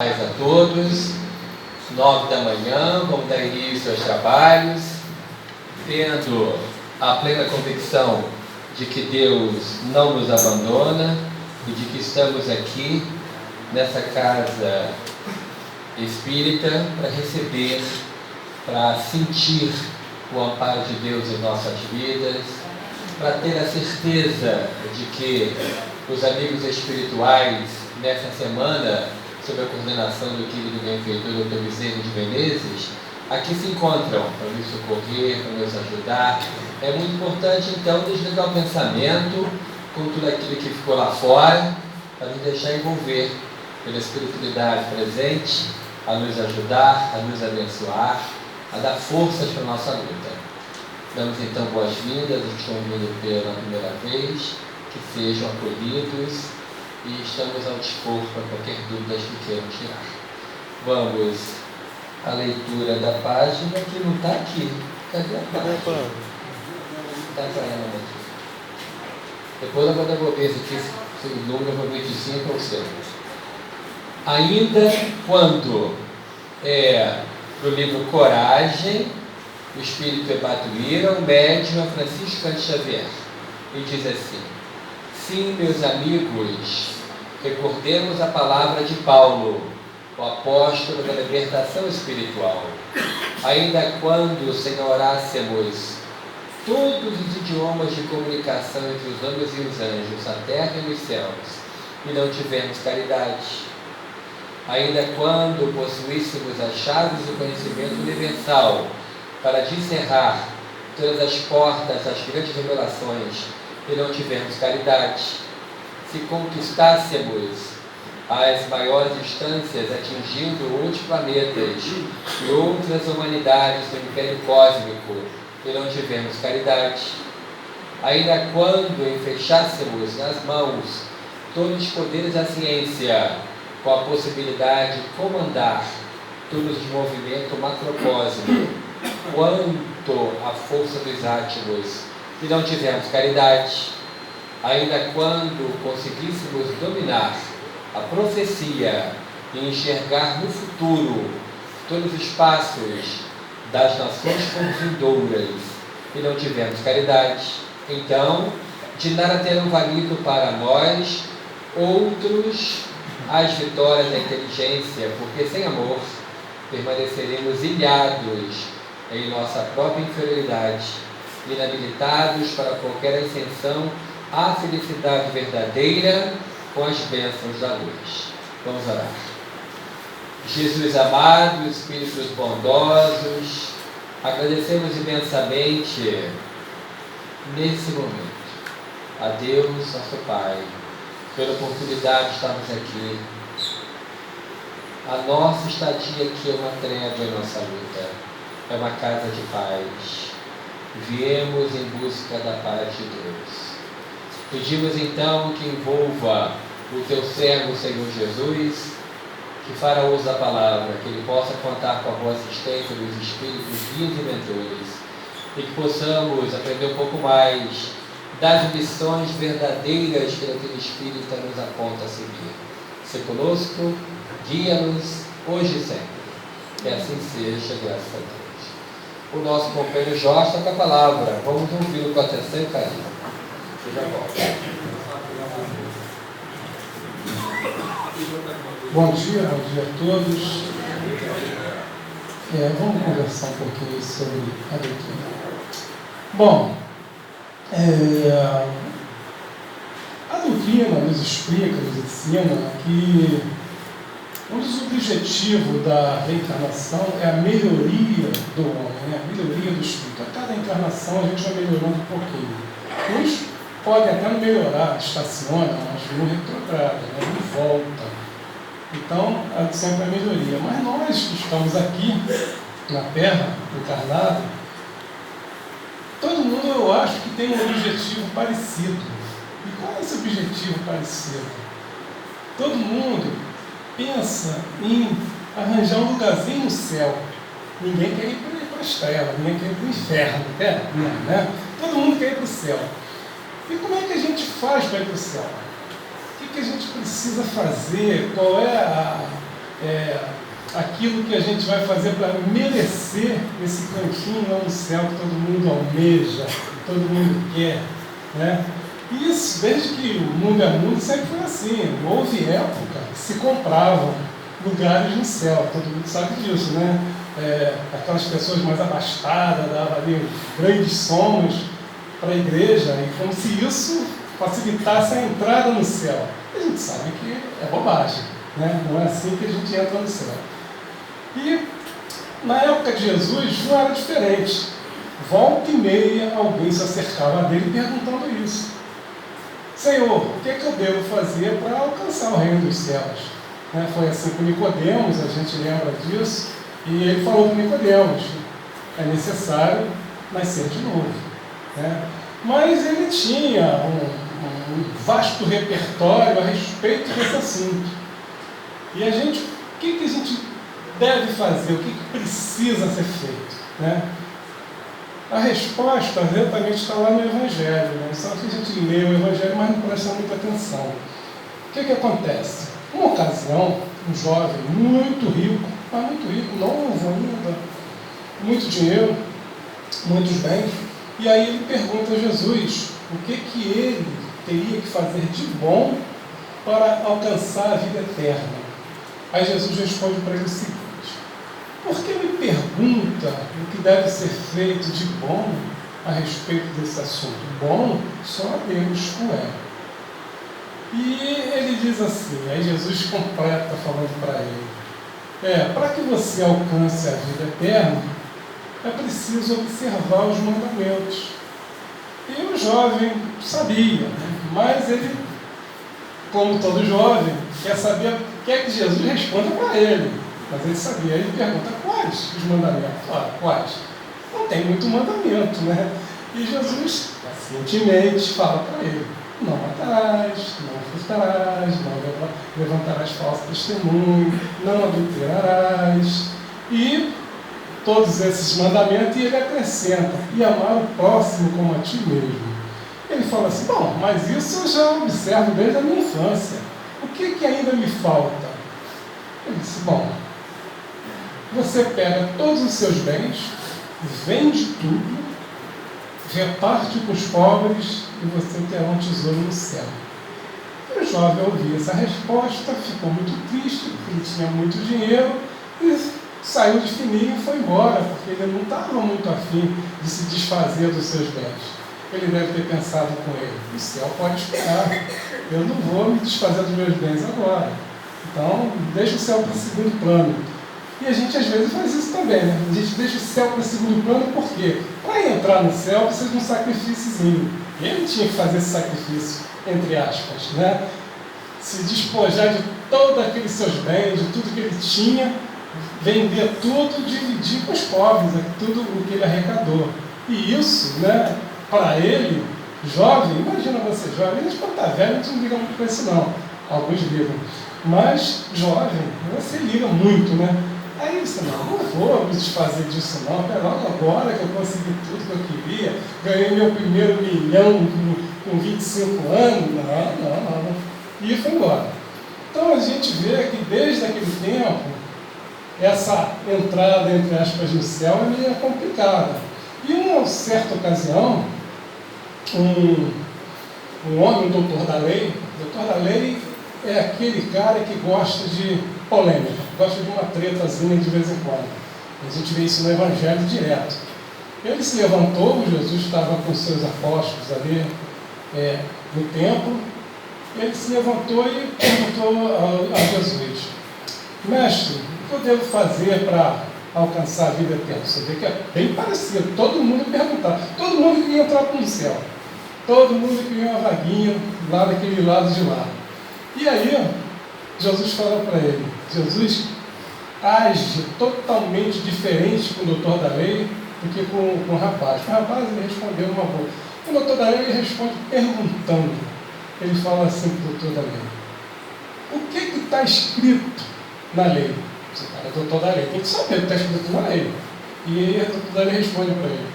A todos, 9 da manhã, vamos dar início aos trabalhos, tendo a plena convicção de que Deus não nos abandona e de que estamos aqui nessa casa espírita para receber, para sentir o amparo de Deus em nossas vidas, para ter a certeza de que os amigos espirituais nessa semana, sob a coordenação do querido benfeitor Dr. Bezerra de Menezes, aqui se encontram para nos socorrer, para nos ajudar. É muito importante, então, desligar o pensamento com tudo aquilo que ficou lá fora, para nos deixar envolver pela espiritualidade presente, a nos ajudar, a nos abençoar, a dar forças para a nossa luta. Damos, então, boas-vindas aos que estão vindo pela primeira vez, que sejam acolhidos, e estamos ao dispor para qualquer dúvida que queiram tirar. Vamos à leitura da página, que não está aqui. Cadê a página? Está para ela aqui. Depois eu vou devolver esse aqui, se o número for 25 ou 6. Ainda quando no livro Coragem, o Espírito Ebatuíra, o médium Francisco Cândido Xavier, e diz assim: sim, meus amigos, recordemos a palavra de Paulo, o apóstolo da libertação espiritual. Ainda quando senhorássemos todos os idiomas de comunicação entre os homens e os anjos, a terra e os céus, e não tivermos caridade, ainda quando possuíssemos as chaves do conhecimento universal para descerrar todas as portas das grandes revelações, e não tivermos caridade, se conquistássemos as maiores instâncias, atingindo outros planetas e outras humanidades do Império Cósmico, e não tivermos caridade, ainda quando enfechássemos nas mãos todos os poderes da ciência, com a possibilidade de comandar todos os movimentos macrocósmicos, quanto à força dos átomos, e não tivermos caridade, ainda quando conseguíssemos dominar a profecia e enxergar no futuro todos os passos das nações vindouras, e não tivermos caridade, então de nada terão valido para nós outros as vitórias da inteligência, porque sem amor permaneceremos ilhados em nossa própria inferioridade, inabilitados para qualquer ascensão à felicidade verdadeira com as bênçãos da luz. Vamos orar. Jesus amado, Espíritos bondosos, agradecemos imensamente nesse momento a Deus, nosso Pai, pela oportunidade de estarmos aqui. A nossa estadia aqui é uma trégua em nossa luta, é uma casa de paz. Viemos em busca da paz de Deus. Pedimos então que envolva o teu servo, Senhor Jesus, que fará uso da palavra, que ele possa contar com a boa assistência dos Espíritos guias e mentores, e que possamos aprender um pouco mais das lições verdadeiras que aquele Espírito nos aponta a seguir. Se conosco, guia-nos hoje e sempre. Que assim seja, graças a Deus. O nosso companheiro Jorge está com a palavra. Vamos ouvi-lo com atenção e carinho. Eu já volto. Bom dia a todos. Vamos conversar um pouquinho sobre a doutrina. Bom, a doutrina nos explica, nos ensina que um dos objetivos da reencarnação é a melhoria do homem, né? A melhoria do espírito. A cada encarnação a gente vai melhorando um pouquinho. Uns podem até não melhorar, estacionam, mas não retrograda, né? Não volta. Então, sempre a melhoria. Mas nós que estamos aqui, na Terra, encarnado, todo mundo, eu acho, que tem um objetivo parecido. E qual é esse objetivo parecido? Todo mundo pensa em arranjar um lugarzinho no céu. Ninguém quer ir para a estrela, ninguém quer ir para o inferno, né? Todo mundo quer ir para o céu. E como é que a gente faz para ir para o céu? O que a gente precisa fazer? Qual é aquilo que a gente vai fazer para merecer esse cantinho lá no céu que todo mundo almeja, todo mundo quer, né? E isso, desde que o mundo é mundo, sempre foi assim. Houve época que se compravam lugares no céu, todo mundo sabe disso, né? Aquelas pessoas mais abastadas davam ali grandes somas para a igreja, e como se isso facilitasse a entrada no céu. A gente sabe que é bobagem, né? Não é assim que a gente entra no céu. E na época de Jesus não era diferente. Volta e meia alguém se acercava dele perguntando isso. Senhor, o que é que eu devo fazer para alcançar o reino dos céus? Foi assim com Nicodemos, a gente lembra disso, e ele falou para Nicodemos: é necessário nascer de novo. Mas ele tinha um vasto repertório a respeito desse assunto. E a gente, o que a gente deve fazer? O que precisa ser feito? A resposta exatamente está lá no Evangelho, Só que a gente lê o Evangelho, mas não presta muita atenção. O que acontece? Uma ocasião, um jovem muito rico, mas muito rico, novo ainda, muito dinheiro, muitos bens, e aí ele pergunta a Jesus o que ele teria que fazer de bom para alcançar a vida eterna. Aí Jesus responde para ele o seguinte: por que me pergunta o que deve ser feito de bom a respeito desse assunto? Bom, só a Deus o é. E ele diz assim, aí Jesus completa falando para ele: para que você alcance a vida eterna, é preciso observar os mandamentos. E o jovem sabia, mas ele, como todo jovem, quer saber o que é que Jesus responda para ele. Mas ele sabia, ele pergunta: quais os mandamentos? Quais? Não tem muito mandamento, E Jesus, pacientemente, fala para ele: não matarás, não furtarás, não levantarás falso testemunho, não adulterarás. E todos esses mandamentos, e ele acrescenta: e amar o próximo como a ti mesmo. Ele fala assim: bom, mas isso eu já observo desde a minha infância. O que ainda me falta? Ele disse: bom, você pega todos os seus bens, vende tudo, reparte com os pobres e você terá um tesouro no céu. E o jovem ouviu essa resposta, ficou muito triste, porque ele tinha muito dinheiro, e saiu de fininho e foi embora, porque ele não estava muito afim de se desfazer dos seus bens. Ele deve ter pensado com ele: o céu pode esperar, eu não vou me desfazer dos meus bens agora. Então, deixa o céu para segundo plano. E a gente às vezes faz isso também, A gente deixa o céu para segundo plano, por quê? Para entrar no céu precisa de um sacrifíciozinho. E ele tinha que fazer esse sacrifício, entre aspas, Se despojar de todos aqueles seus bens, de tudo que ele tinha, vender tudo, dividir com os pobres, tudo o que ele arrecadou. E isso, para ele, jovem, imagina você jovem, a gente quando está velho, a gente não liga muito para isso não, alguns ligam, mas jovem, você liga muito, Aí ele disse: não vou me desfazer disso não, logo agora que eu consegui tudo que eu queria, ganhei meu primeiro milhão com 25 anos, não. E foi embora. Então a gente vê que desde aquele tempo, essa entrada, entre aspas, no céu é meio complicada. E uma certa ocasião, um homem, um doutor da lei é aquele cara que gosta de polêmica, gosta de uma tretazinha de vez em quando. A gente vê isso no Evangelho direto. Ele se levantou, Jesus estava com seus apóstolos ali no templo, ele se levantou e perguntou a Jesus: mestre, o que eu devo fazer para alcançar a vida eterna? Você vê que é bem parecido, todo mundo perguntava, todo mundo queria entrar para o céu, todo mundo queria uma vaguinha lá daquele lado de lá. E aí, Jesus fala para ele, Jesus age totalmente diferente com o doutor da lei do que com o rapaz. O rapaz, ele respondeu uma boa. O doutor da lei, ele responde perguntando. Ele fala assim para o doutor da lei: o que está escrito na lei? Você cara, o doutor da lei tem que saber o que está escrito na lei. E aí o doutor da lei responde para ele: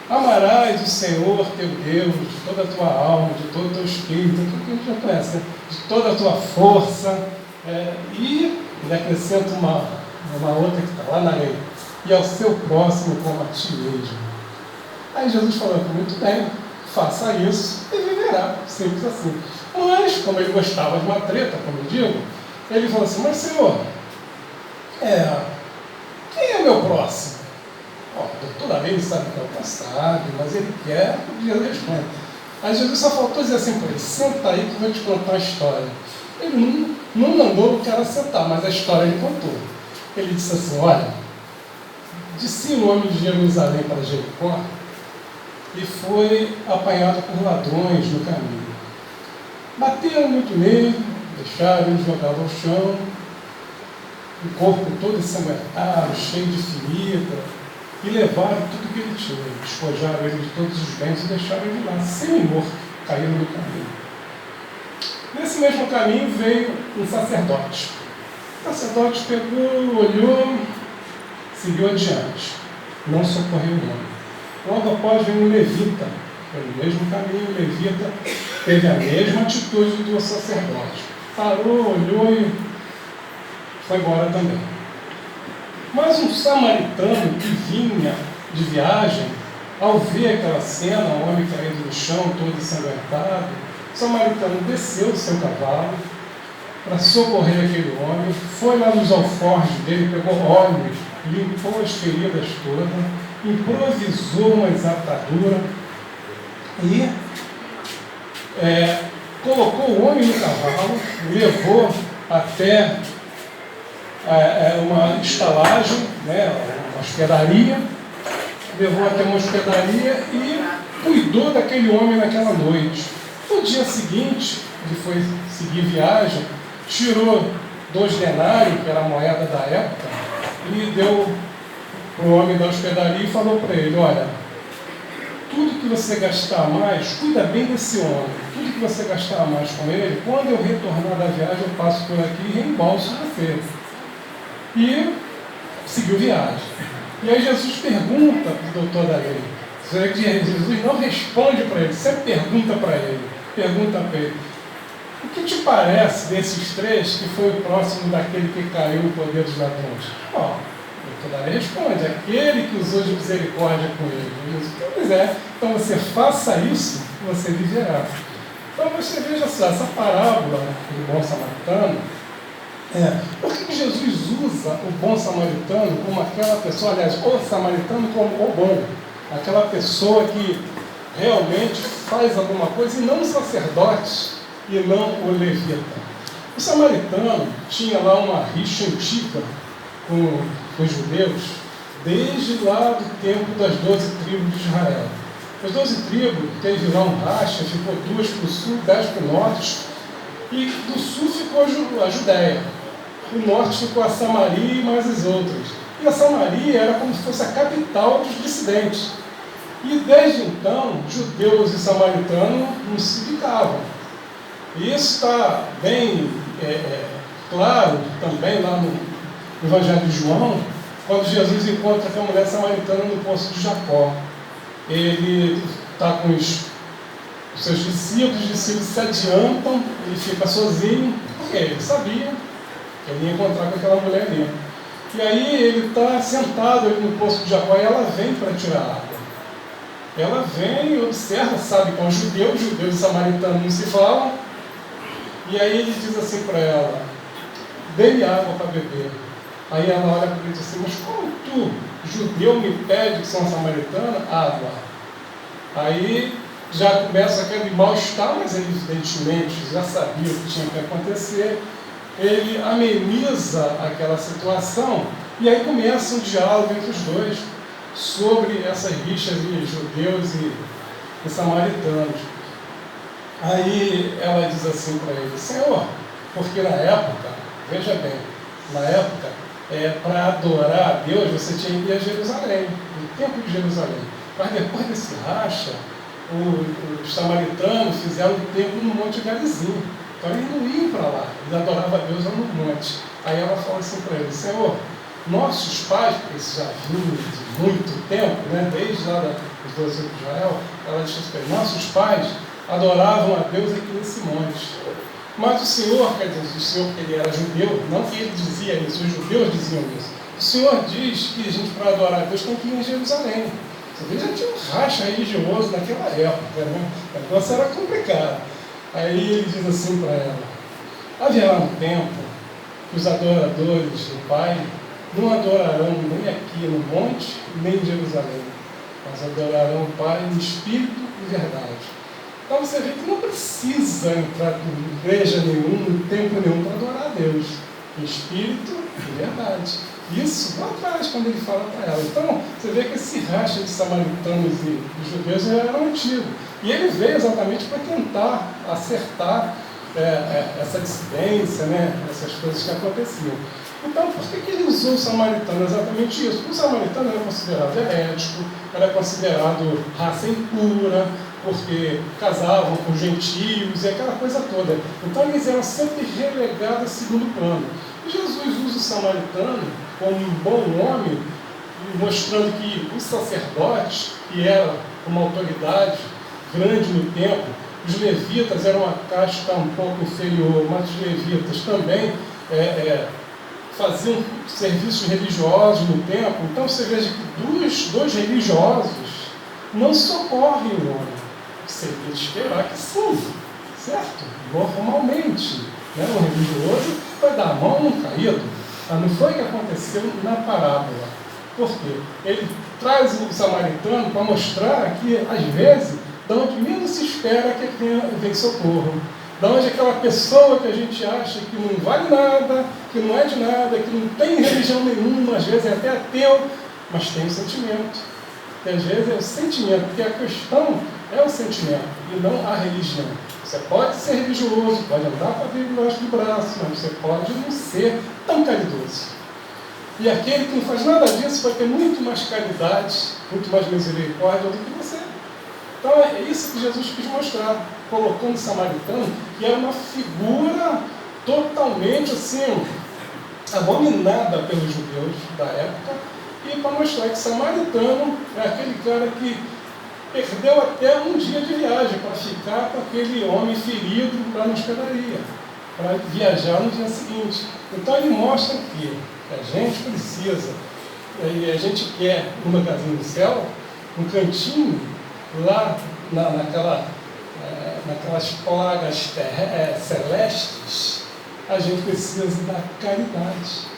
amarás o Senhor teu Deus de toda a tua alma, de todo o teu espírito, tudo que a gente já conhece, de toda a tua força, e ele acrescenta uma outra que está lá na lei, e ao seu próximo como a ti mesmo. Aí Jesus falou, muito bem, faça isso e viverá, simples assim. Mas, como ele gostava de uma treta, como eu digo, ele falou assim, mas Senhor, quem é meu próximo? O doutor da lei sabe que é o passado, mas ele quer que Jesus responda. Aí Jesus só faltou dizer assim para ele, senta aí que eu vou te contar uma história. Ele não mandou o cara sentar, mas a história ele contou. Ele disse assim, olha, descia um homem de Jerusalém para Jericó e foi apanhado por ladrões no caminho. Bateram muito nele, deixaram ele jogado ao chão, o corpo todo ensanguentado, cheio de ferida, e levaram tudo que ele tinha, despojaram ele de todos os bens e deixaram ele lá, semi-morto, caído no caminho. Nesse mesmo caminho veio um sacerdote. O sacerdote pegou, olhou, seguiu adiante, não socorreu o homem. Logo após veio um levita, pelo mesmo caminho, o levita teve a mesma atitude do sacerdote. Parou, olhou e foi embora também. Mas um samaritano que vinha de viagem, ao ver aquela cena, o homem caído no chão, todo ensanguentado, o samaritano desceu do seu cavalo para socorrer aquele homem, foi lá nos alforjes dele, pegou óleo, limpou as feridas todas, improvisou uma atadura e colocou o homem no cavalo, levou até uma estalagem, uma hospedaria, levou até uma hospedaria e cuidou daquele homem naquela noite. No dia seguinte, ele foi seguir viagem, tirou 2 denários, que era a moeda da época, e deu para o homem da hospedaria e falou para ele, olha, tudo que você gastar mais, cuida bem desse homem, tudo que você gastar mais com ele, quando eu retornar da viagem, eu passo por aqui e reembolso você. E seguiu viagem. E aí Jesus pergunta para o doutor da lei. Jesus não responde para ele, sempre pergunta para ele. O que te parece desses 3 que foi o próximo daquele que caiu no poder dos ladrões? O doutor da lei responde, aquele que usou de misericórdia com ele. Pois é, então você faça isso, você viverá. Então você veja só, essa parábola do bom samaritano, por que Jesus usa o bom samaritano como aquela pessoa, aliás, o samaritano como o bom, aquela pessoa que realmente faz alguma coisa, e não o sacerdote e não o levita. O samaritano tinha lá uma rixa antiga com os judeus, desde lá do tempo das 12 tribos de Israel. As 12 tribos teve lá um racha, ficou 2 para o sul, 10 para o norte, e do sul ficou a Judéia. O norte ficou a Samaria e mais as outras. E a Samaria era como se fosse a capital dos dissidentes. E desde então, judeus e samaritanos não se ficavam. E isso está bem claro também lá no Evangelho de João, quando Jesus encontra aquela mulher samaritana no poço de Jacó. Ele está com os seus discípulos, os discípulos se adiantam, ele fica sozinho, porque ele sabia que ele ia encontrar com aquela mulher ali. E aí ele está sentado ali no poço de Jacó e ela vem para tirar água. Ela vem e observa, sabe que é um judeu, judeus e samaritanos não se falam, e aí ele diz assim para ela, dê-me água para beber. Aí ela olha para ele e diz assim, mas como tu, judeu, me pede que sou uma samaritana? Água. Aí já começa aquele mal-estar, mas ele evidentemente já sabia o que tinha que acontecer. Ele ameniza aquela situação e aí começa um diálogo entre os dois sobre essas rixas de judeus e samaritanos. Aí ela diz assim para ele, Senhor, porque na época, veja bem, na época, para adorar a Deus, você tinha que ir a Jerusalém, no templo de Jerusalém. Mas depois desse racha, os samaritanos fizeram o templo no Monte Garizim. Então eles não iam para lá, eles adoravam a Deus no monte. Aí ela fala assim para ele, Senhor, nossos pais, porque eles já vinham de muito tempo, desde lá dos 12 anos de Israel, ela diz assim para ele, nossos pais adoravam a Deus aqui nesse monte. Mas o Senhor, quer dizer, o Senhor que ele era judeu, não que ele dizia isso, os judeus diziam isso. O Senhor diz que a gente, para adorar a Deus, tem que ir em Jerusalém. Você vê, já tinha um racha religioso naquela época, né? O negócio era complicado. Aí ele diz assim para ela: haverá um tempo que os adoradores do Pai não adorarão nem aqui no monte, nem em Jerusalém, mas adorarão o Pai em espírito e verdade. Então você vê que não precisa entrar em igreja nenhuma, em templo nenhum, para adorar a Deus, em espírito e verdade. Isso lá atrás, quando ele fala para ela. Então, você vê que esse racha de samaritanos e judeus era antigo. E ele veio exatamente para tentar acertar essa dissidência, né, essas coisas que aconteciam. Então, por que ele usou o samaritano? Exatamente isso. O samaritano era considerado herético, era considerado raça impura, porque casavam com gentios e aquela coisa toda. Então, eles eram sempre relegados a segundo plano. E Jesus usa o samaritano como um bom homem, mostrando que os sacerdotes, que eram uma autoridade grande no templo, os levitas eram uma casta um pouco inferior, mas os levitas também faziam serviços religiosos no templo. Então você veja que dois religiosos não socorrem o homem. Seria de esperar que sim, certo? Normalmente, né? O religioso vai dar a mão no caído. Não foi o que aconteceu na parábola. Por quê? Ele traz o samaritano para mostrar que, às vezes, de onde menos se espera que vem socorro. De onde aquela pessoa que a gente acha que não vale nada, que não é de nada, que não tem religião nenhuma, às vezes é até ateu, mas tem o sentimento. E às vezes é o sentimento, porque a questão é o sentimento e não a religião. Você pode ser religioso, pode andar com a Bíblia embaixo do braço, mas você pode não ser tão caridoso. E aquele que não faz nada disso vai ter muito mais caridade, muito mais misericórdia do que você. Então é isso que Jesus quis mostrar, colocando o samaritano, que era uma figura totalmente assim, abominada pelos judeus da época, e para mostrar que samaritano é aquele cara que perdeu até um dia de viagem para ficar com aquele homem ferido lá na hospedaria, para viajar no dia seguinte. Então ele mostra que a gente precisa, e a gente quer um lugarzinho no céu, um cantinho lá naquelas plagas celestes. A gente precisa da caridade.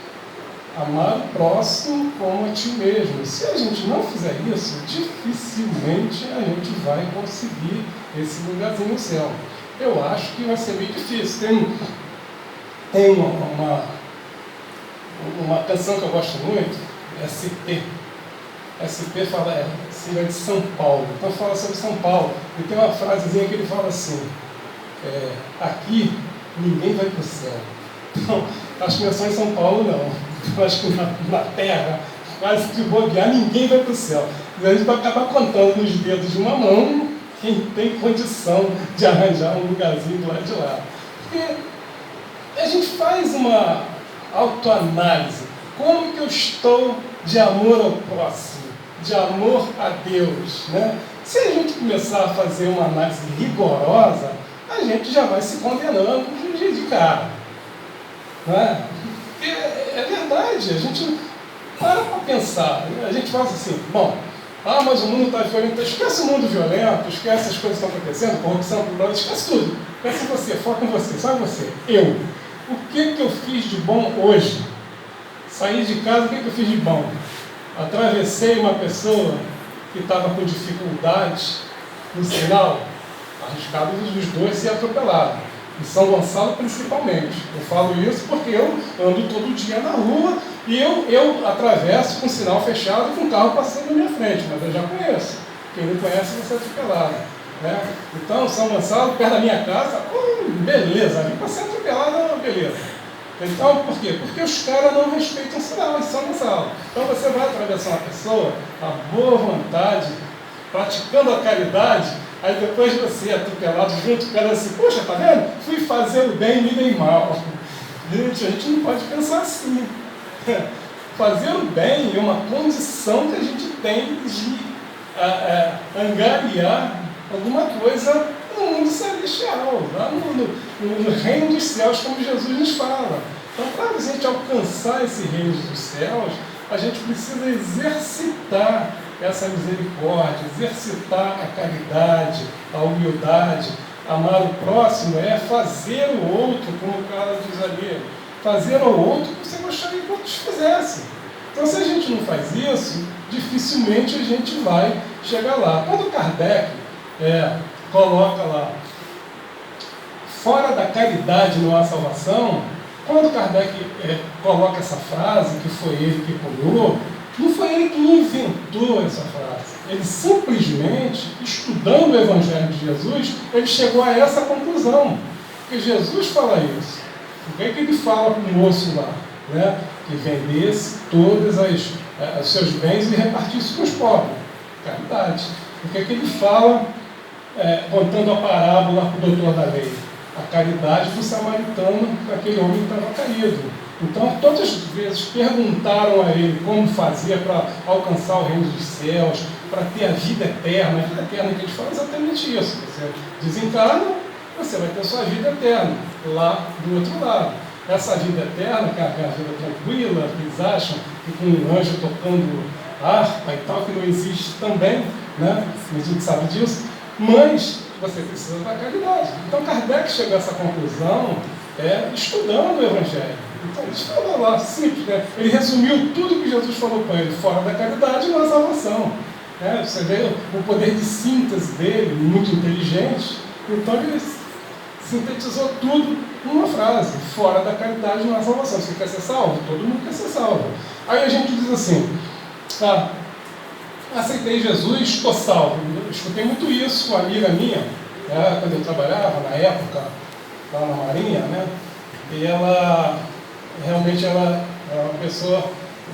Amar o próximo como a ti mesmo. Se a gente não fizer isso, dificilmente a gente vai conseguir esse lugarzinho no céu. Eu acho que vai ser meio difícil. Tem uma canção que eu gosto muito, SP. SP fala, Cira de São Paulo. Então fala sobre São Paulo. E tem uma frasezinha que ele fala assim: aqui ninguém vai para o céu. Então, acho que não é só em São Paulo, não. Eu acho que na Terra, quase que bobear, ninguém vai para o céu. E a gente vai acabar contando nos dedos de uma mão quem tem condição de arranjar um lugarzinho do lado de lá. Porque a gente faz uma autoanálise. Como que eu estou de amor ao próximo, de amor a Deus, né? Se a gente começar a fazer uma análise rigorosa, a gente já vai se condenando de cara. Não é? É verdade, a gente para pensar, a gente fala assim, mas o mundo está violento, esquece o mundo violento, esquece as coisas que estão acontecendo, corrupção, esquece tudo, esquece você, foca em você, sabe você, eu. O que eu fiz de bom hoje? Saí de casa, o que eu fiz de bom? Atravessei uma pessoa que estava com dificuldade no sinal, arriscado os dois ser atropelados. Em São Gonçalo principalmente. Eu falo isso porque eu ando todo dia na rua e eu atravesso com o sinal fechado e com o carro passando na minha frente, mas eu já conheço. Quem não conhece vai ser atropelado. Né? Então, São Gonçalo, perto da minha casa, beleza, ali para ser atropelado, beleza. Então, por quê? Porque os caras não respeitam o sinal em São Gonçalo. Então você vai atravessar uma pessoa, a boa vontade, praticando a caridade. Aí depois você é atropelado junto, o cara assim, poxa, tá vendo? Fui fazer o bem e me dei mal. Gente, a gente não pode pensar assim. Fazer o bem é uma condição que a gente tem de angariar alguma coisa no mundo celestial, lá no reino dos céus, como Jesus nos fala. Então, para a gente alcançar esse reino dos céus, a gente precisa exercitar essa misericórdia, exercitar a caridade, a humildade. Amar o próximo é fazer o outro, como o cara diz ali, fazer ao outro o que você gostaria que outros fizessem. Então, se a gente não faz isso, dificilmente a gente vai chegar lá. Quando Kardec coloca lá, fora da caridade não há salvação, quando Kardec coloca essa frase, que foi ele que cunhou, não foi ele que inventou essa frase. Ele simplesmente, estudando o Evangelho de Jesus, ele chegou a essa conclusão. Porque Jesus fala isso. O que é que ele fala para o moço lá? Né? Que vendesse todos os seus bens e repartisse com os pobres. Caridade. O que é que ele fala, contando a parábola para o doutor da lei? A caridade do samaritano para aquele homem que estava caído. Então, todas as vezes perguntaram a ele como fazia para alcançar o reino dos céus, para ter a vida eterna. A vida eterna que ele fala é exatamente isso. Você desencarna, você vai ter sua vida eterna, lá do outro lado. Essa vida eterna, que é a vida tranquila, que eles acham que com um anjo tocando harpa e tal, que não existe também, né? A gente sabe disso, mas você precisa da caridade. Então, Kardec chegou a essa conclusão estudando o Evangelho. Então, ele falou lá, simples, né? Ele resumiu tudo que Jesus falou para ele, fora da caridade não há salvação. Você vê o poder de síntese dele, muito inteligente. Então, ele sintetizou tudo numa frase, fora da caridade não há salvação. Você quer ser salvo? Todo mundo quer ser salvo. Aí a gente diz assim, aceitei Jesus, estou salvo. Eu escutei muito isso com uma amiga minha, quando eu trabalhava, na época, lá na Marinha, né? E ela, realmente, ela é uma pessoa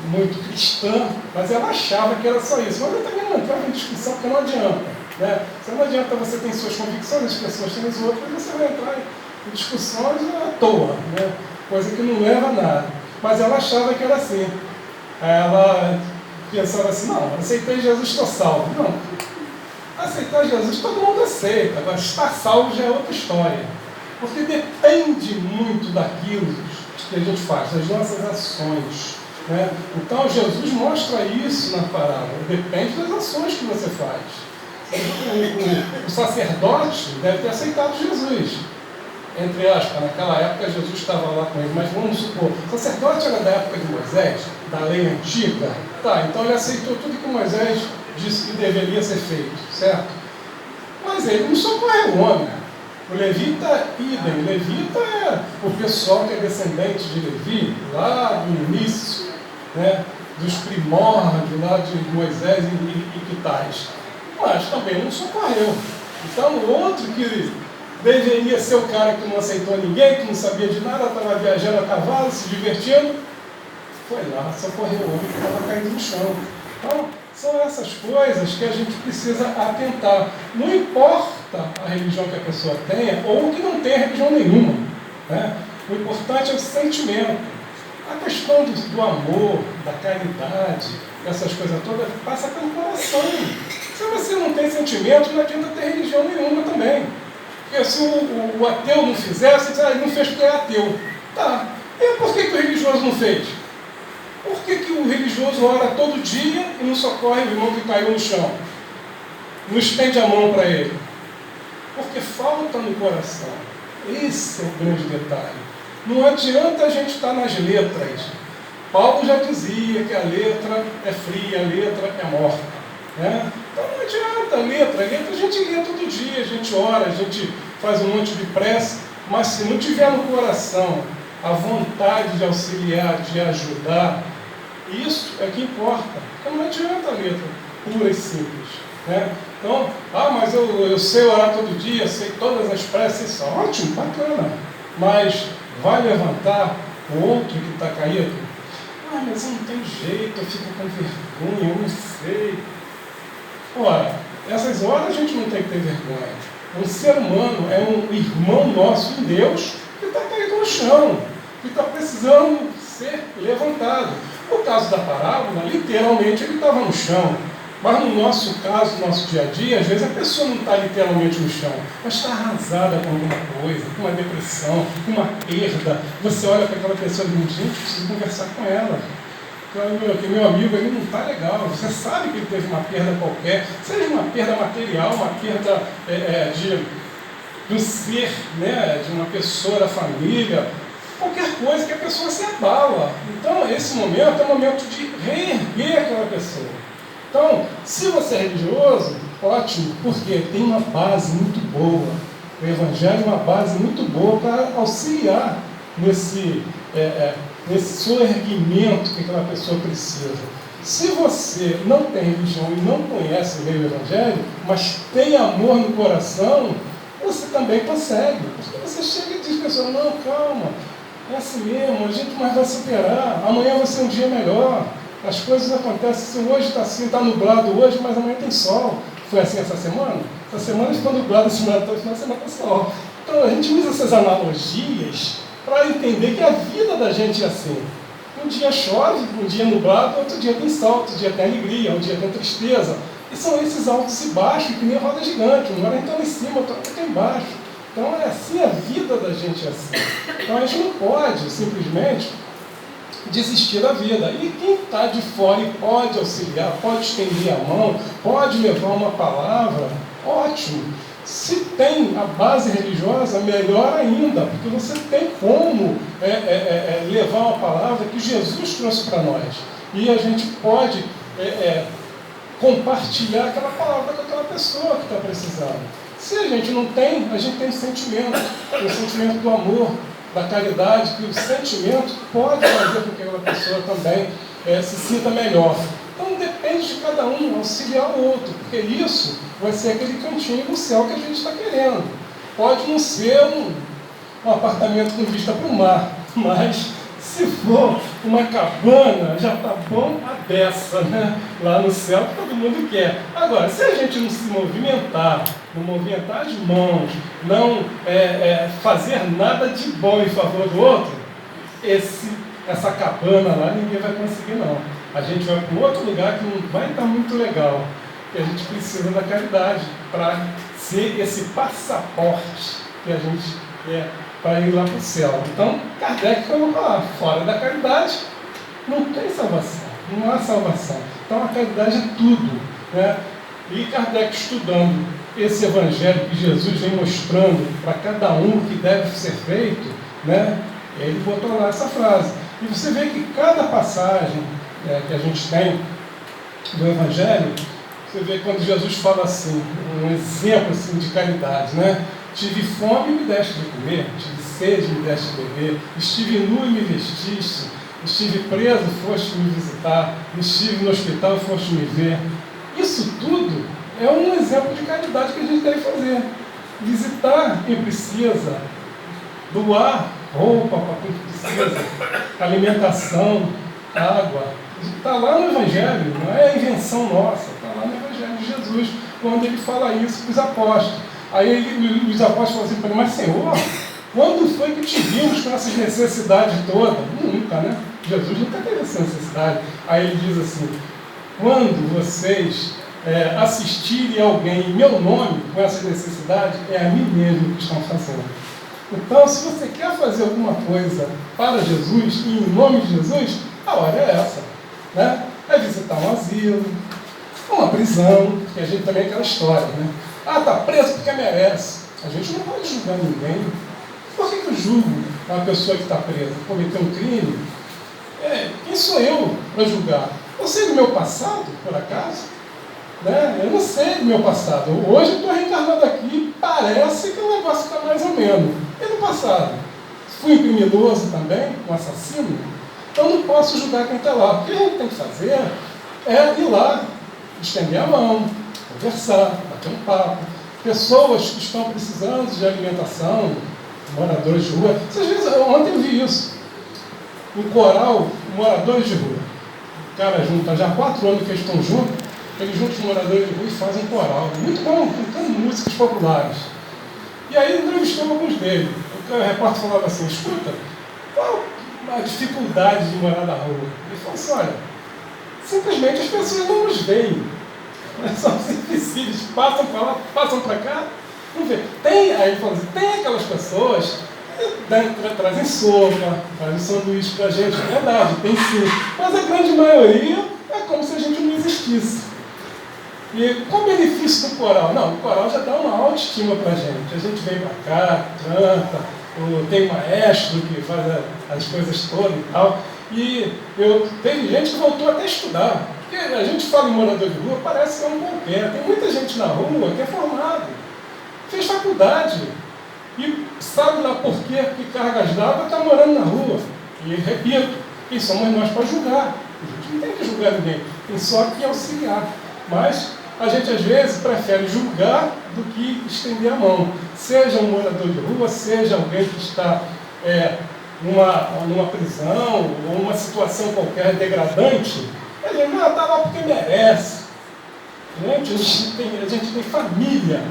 muito cristã, mas ela achava que era só isso. Mas eu também não entrava em discussão, porque não adianta, né? Não adianta você ter suas convicções, as pessoas têm as outras, e você vai entrar em discussões à toa, né? Coisa que não leva a nada. Mas ela achava que era assim. Ela pensava assim, não, aceitei Jesus, estou salvo. Não, aceitar Jesus todo mundo aceita, agora estar salvo já é outra história. Porque depende muito daquilo que a gente faz, das nossas ações, né? Então Jesus mostra isso na parábola, depende das ações que você faz. O sacerdote deve ter aceitado Jesus, entre aspas, naquela época Jesus estava lá com ele, mas vamos supor, o sacerdote era da época de Moisés, da lei antiga, então ele aceitou tudo que Moisés disse que deveria ser feito, certo? Mas ele não socorreu o homem. O levita, idem. O levita é o pessoal que é descendente de Levi, lá do início, né, dos primórdios lá de Moisés e que tais. Mas também não socorreu. Então o outro que deveria ser o cara que não aceitou ninguém, que não sabia de nada, estava viajando a cavalo, se divertindo, foi lá, socorreu o homem que estava caído no chão. Então, são essas coisas que a gente precisa atentar. Não importa a religião que a pessoa tenha, ou que não tenha religião nenhuma, né? O importante é o sentimento. A questão do amor, da caridade, essas coisas todas, passa pelo coração. Se você não tem sentimento, não adianta ter religião nenhuma também. Porque se o ateu não fizesse, ele não fez porque é ateu. Tá. E por que o religioso não fez? Por que o religioso ora todo dia e não socorre o irmão que caiu no chão? Não estende a mão para ele? Porque falta no coração. Esse é o grande detalhe. Não adianta a gente estar nas letras. Paulo já dizia que a letra é fria, a letra é morta, né? Então não adianta a letra a gente lê todo dia, a gente ora, a gente faz um monte de prece, mas se não tiver no coração a vontade de auxiliar, de ajudar, isso é que importa. Então não adianta a letra pura e simples, né? Então, mas eu sei orar todo dia, sei todas as preces, isso é ótimo, bacana, mas vai levantar o outro que está caído? Mas eu não tenho jeito, eu fico com vergonha, eu não sei. Ora, essas horas a gente não tem que ter vergonha. Um ser humano é um irmão nosso em Deus que está caído no chão, que está precisando ser levantado. No caso da parábola, literalmente ele estava no chão. Mas no nosso caso, no nosso dia a dia, às vezes a pessoa não está literalmente no chão, mas está arrasada com alguma coisa, com uma depressão, com uma perda. Você olha para aquela pessoa e diz, gente, preciso conversar com ela. Que meu amigo ele não está legal, você sabe que ele teve uma perda qualquer, seja uma perda material, uma perda de um ser, né, de uma pessoa da família, qualquer coisa que a pessoa se abala. Então, esse momento é um momento de reerguer aquela pessoa. Então, se você é religioso, ótimo, porque tem uma base muito boa. O Evangelho é uma base muito boa para auxiliar nesse soerguimento que aquela pessoa precisa. Se você não tem religião e não conhece o meio do Evangelho, mas tem amor no coração, você também consegue. Porque você chega e diz à pessoa, não, calma, é assim mesmo, a gente mais vai superar, amanhã vai ser um dia melhor. As coisas acontecem assim, hoje está assim, está nublado hoje, mas amanhã tem sol. Foi assim essa semana? Essa semana ficou nublado, esse final de semana tem sol. Então a gente usa essas analogias para entender que a vida da gente é assim. Um dia chove, um dia nublado, outro dia tem sol, outro dia tem alegria, um dia tem tristeza. E são esses altos e baixos, que nem roda gigante. Uma hora está lá em cima, outra está embaixo. Então é assim, a vida da gente é assim. Então a gente não pode simplesmente desistir da vida. E quem está de fora e pode auxiliar, pode estender a mão, pode levar uma palavra, ótimo. Se tem a base religiosa, melhor ainda, porque você tem como levar uma palavra que Jesus trouxe para nós. E a gente pode compartilhar aquela palavra com aquela pessoa que está precisando. Se a gente não tem, a gente tem o sentimento do amor, da caridade, que o sentimento pode fazer com que aquela pessoa também se sinta melhor. Então depende de cada um auxiliar o outro, porque isso vai ser aquele cantinho do céu que a gente está querendo. Pode não ser um apartamento com vista para o mar, mas se for uma cabana, já está bom a beça, né? Lá no céu que todo mundo quer. Agora, se a gente não se movimentar, não movimentar as mãos, não fazer nada de bom em favor do outro, essa cabana lá ninguém vai conseguir não. A gente vai para um outro lugar que não vai estar muito legal. E a gente precisa da caridade para ser esse passaporte que a gente quer para ir lá para o céu. Então, Kardec colocou lá, fora da caridade não tem salvação, não há salvação. Então a caridade é tudo, né? E Kardec, estudando esse evangelho que Jesus vem mostrando para cada um que deve ser feito, né? Ele botou lá essa frase. E você vê que cada passagem que a gente tem do evangelho, você vê quando Jesus fala assim, um exemplo assim, de caridade, né? Tive fome e me deste de comer, tive sede e me deste de beber, estive nu e me vestiste, estive preso e foste me visitar, estive no hospital e foste me ver. Isso tudo é um exemplo de caridade que a gente deve fazer. Visitar quem precisa, doar roupa para quem precisa, alimentação, água. Está lá no Evangelho, não é invenção nossa, está lá no Evangelho de Jesus, quando ele fala isso para os apóstolos. Aí os apóstolos falam assim para ele, mas Senhor, quando foi que te vimos com essas necessidades todas? Nunca, né? Jesus nunca teve essa necessidade. Aí ele diz assim, quando vocês assistirem alguém em meu nome com essa necessidade, é a mim mesmo que estão fazendo. Então, se você quer fazer alguma coisa para Jesus, e em nome de Jesus, a hora é essa, né? É visitar um asilo, uma prisão, que a gente também é aquela história, né? Ah, está preso porque merece. A gente não pode julgar ninguém. Por que eu julgo uma pessoa que está presa? Cometeu um crime? Quem sou eu para julgar? Eu sei do meu passado, por acaso? Né? Eu não sei do meu passado. Hoje eu estou reencarnado aqui, parece que o negócio está mais ou menos. E no passado? Fui um criminoso também, um assassino? Então não posso julgar quem está lá. O que a gente tem que fazer é ir lá, estender a mão, conversar, bater um papo. Pessoas que estão precisando de alimentação, moradores de rua. Às vezes, ontem eu vi isso. Um coral, moradores de rua. O cara junta, já há 4 anos que eles estão juntos, eles juntam os moradores de rua e fazem um coral. Muito bom, cantando músicas populares. E aí entrevistou alguns deles. O repórter falava assim, escuta, qual a dificuldade de morar na rua? Ele falou assim, olha, simplesmente as pessoas não nos veem. São simples, passam para lá, passam para cá. Vamos ver. Tem, aí ele falou assim, tem aquelas pessoas que trazem sopa, trazem sanduíche para a gente, é verdade, tem sim. Mas a grande maioria é como se a gente não existisse. E qual o benefício do coral? Não, o coral já dá uma autoestima para a gente. A gente vem para cá, canta, tem um maestro que faz as coisas todas e tal. E teve gente que voltou até a estudar. Porque a gente fala em morador de rua, parece que é um qualquer. Tem muita gente na rua que é formado, fez faculdade e sabe lá por quê que Cargas d'Água está morando na rua. E repito, quem somos nós para julgar? A gente não tem que julgar ninguém, tem só que auxiliar. Mas a gente às vezes prefere julgar do que estender a mão. Seja um morador de rua, seja alguém que está numa prisão ou uma situação qualquer degradante, ele não está lá porque merece. A gente tem família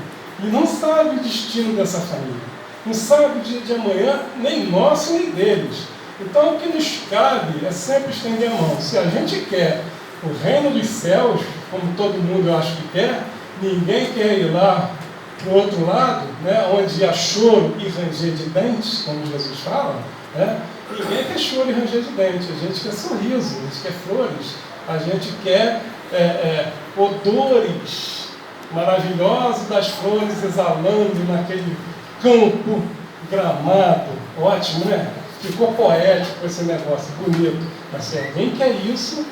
e não sabe o destino dessa família. Não sabe o dia de amanhã, nem nosso, nem deles. Então o que nos cabe é sempre estender a mão. Se a gente quer o reino dos céus, como todo mundo eu acho que quer, ninguém quer ir lá para o outro lado, né, onde há choro e ranger de dentes, como Jesus fala, né? Ninguém quer choro e ranger de dentes, a gente quer sorriso, a gente quer flores, a gente quer odores maravilhosos das flores exalando naquele campo gramado. Ótimo, né? Ficou poético esse negócio, bonito. Mas se alguém quer isso,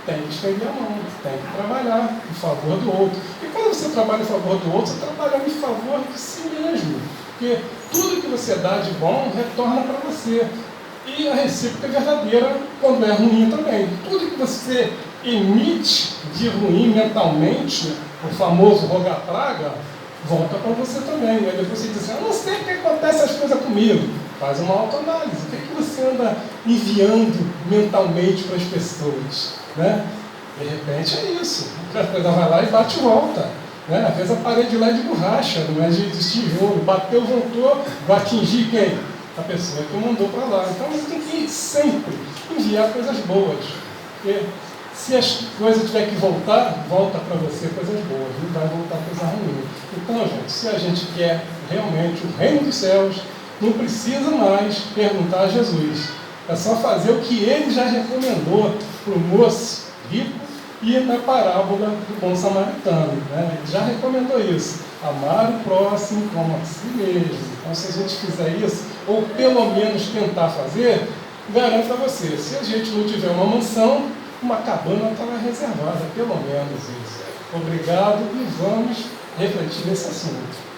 tem que estender a mão, tem que trabalhar em favor do outro. E quando você trabalha em favor do outro, você trabalha em favor de si mesmo. Porque tudo que você dá de bom retorna para você. E a recíproca é verdadeira quando é ruim também. Tudo que você emite de ruim mentalmente, o famoso roga-praga, volta para você também. Aí depois você diz assim, eu não sei o que acontece as coisas comigo. Faz uma autoanálise. O que é que você anda enviando mentalmente para as pessoas? Né? De repente é isso. A coisa vai lá e bate e volta. Né? Às vezes a parede lá é de borracha, não é de tijolo. Bateu, voltou, vai atingir quem? A pessoa que mandou para lá. Então você tem que sempre enviar coisas boas. Porque se as coisas tiver que voltar, volta para você coisas boas, não vai voltar coisa ruim. Então, gente, se a gente quer realmente o reino dos céus, não precisa mais perguntar a Jesus. É só fazer o que ele já recomendou para o moço rico e na parábola do bom samaritano. Né? Ele já recomendou isso. Amar o próximo como a si mesmo. Então, se a gente fizer isso, ou pelo menos tentar fazer, garanto a você, se a gente não tiver uma mansão, uma cabana está lá reservada, pelo menos isso. Obrigado e vamos refletir nesse assunto.